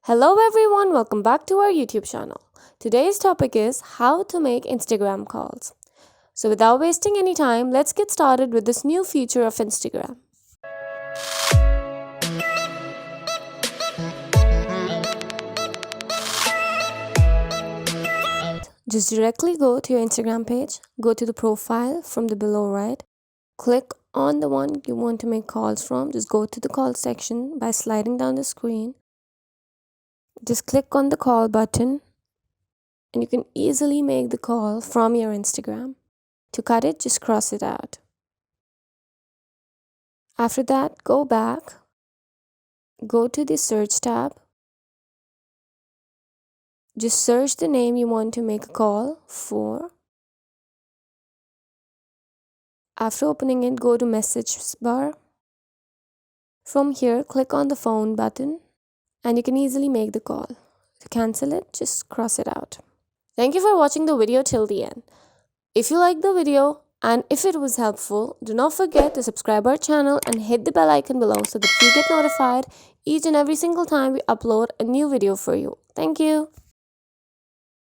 Hello everyone, welcome back to our YouTube channel. Today's topic is how to make Instagram calls. So without wasting any time, let's get started with this new feature of Instagram. Just directly go to your Instagram page, go to the profile from the below right, click on the one you want to make calls from, just go to the call section by sliding down the screen. Just click on the call button and you can easily make the call from your Instagram. To cut it, just cross it out. After that, go back, go to the search tab. Just search the name you want to make a call for. After opening it, go to message bar. From here, click on the phone button and you can easily make the call. To cancel it, just cross it out. Thank you for watching the video till the end. If you liked the video and if it was helpful, do not forget to subscribe our channel and hit the bell icon below so that you get notified each and every single time we upload a new video for you. Thank you.